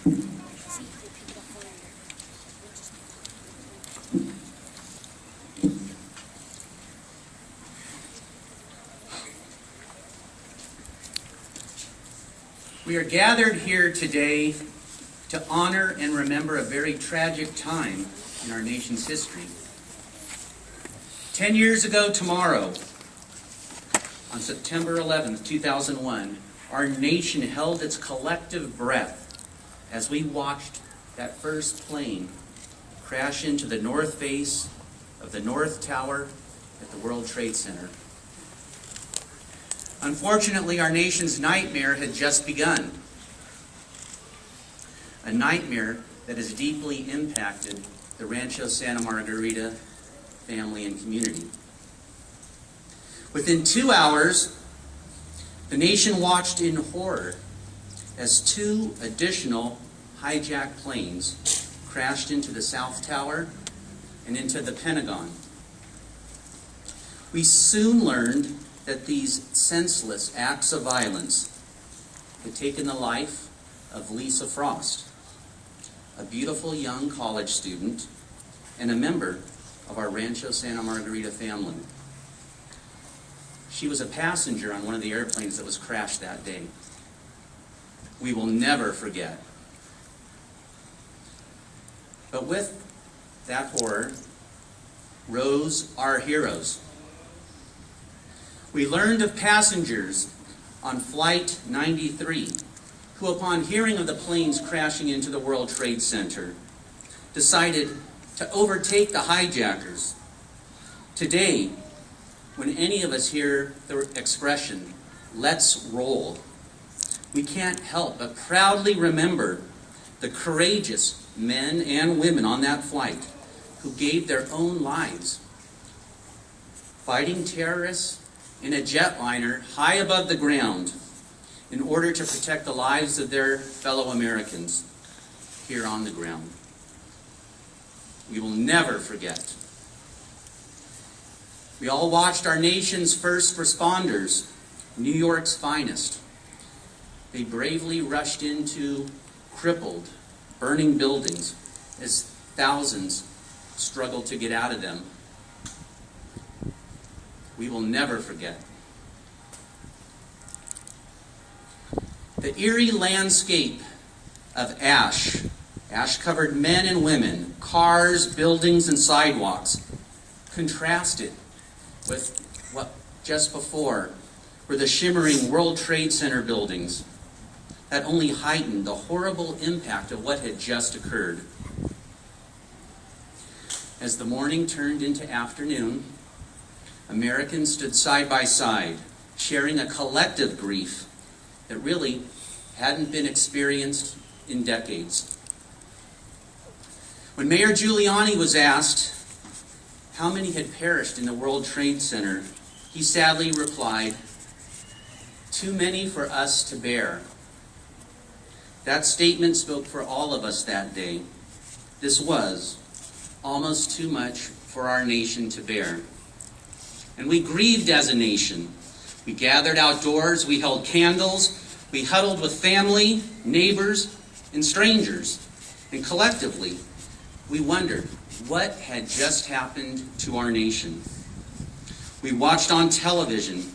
We are gathered here today to honor and remember a very tragic time in our nation's history. 10 years ago tomorrow, on September 11th, 2001, our nation held its collective breath as we watched that first plane crash into the north face of the North Tower at the World Trade Center. Unfortunately, our nation's nightmare had just begun. A nightmare that has deeply impacted the Rancho Santa Margarita family and community. Within 2 hours, the nation watched in horror as 2 additional hijacked planes crashed into the South Tower and into the Pentagon. We soon learned that these senseless acts of violence had taken the life of Lisa Frost, a beautiful young college student and a member of our Rancho Santa Margarita family. She was a passenger on one of the airplanes that was crashed that day. We will never forget. But with that horror rose our heroes. We learned of passengers on Flight 93 who, upon hearing of the planes crashing into the World Trade Center, decided to overtake the hijackers. Today, when any of us hear the expression, "let's roll," we can't help but proudly remember the courageous men and women on that flight who gave their own lives fighting terrorists in a jetliner high above the ground in order to protect the lives of their fellow Americans here on the ground. We will never forget. We all watched our nation's first responders, New York's finest. They bravely rushed into crippled, burning buildings as thousands struggled to get out of them. We will never forget. The eerie landscape of ash-covered men and women, cars, buildings, and sidewalks, contrasted with what just before were the shimmering World Trade Center buildings that only heightened the horrible impact of what had just occurred. As the morning turned into afternoon, Americans stood side by side, sharing a collective grief that really hadn't been experienced in decades. When Mayor Giuliani was asked how many had perished in the World Trade Center, he sadly replied, "Too many for us to bear." That statement spoke for all of us that day. This was almost too much for our nation to bear. And we grieved as a nation. We gathered outdoors, we held candles, we huddled with family, neighbors, and strangers. And collectively, we wondered what had just happened to our nation. We watched on television.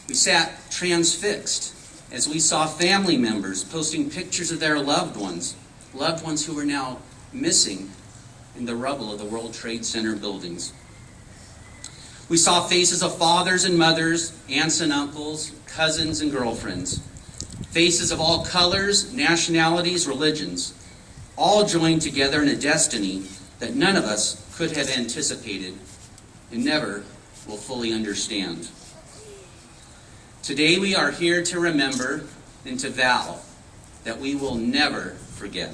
We sat transfixed as we saw family members posting pictures of their loved ones who were now missing in the rubble of the World Trade Center buildings. We saw faces of fathers and mothers, aunts and uncles, cousins and girlfriends, faces of all colors, nationalities, religions, all joined together in a destiny that none of us could have anticipated and never will fully understand. Today we are here to remember and to vow that we will never forget.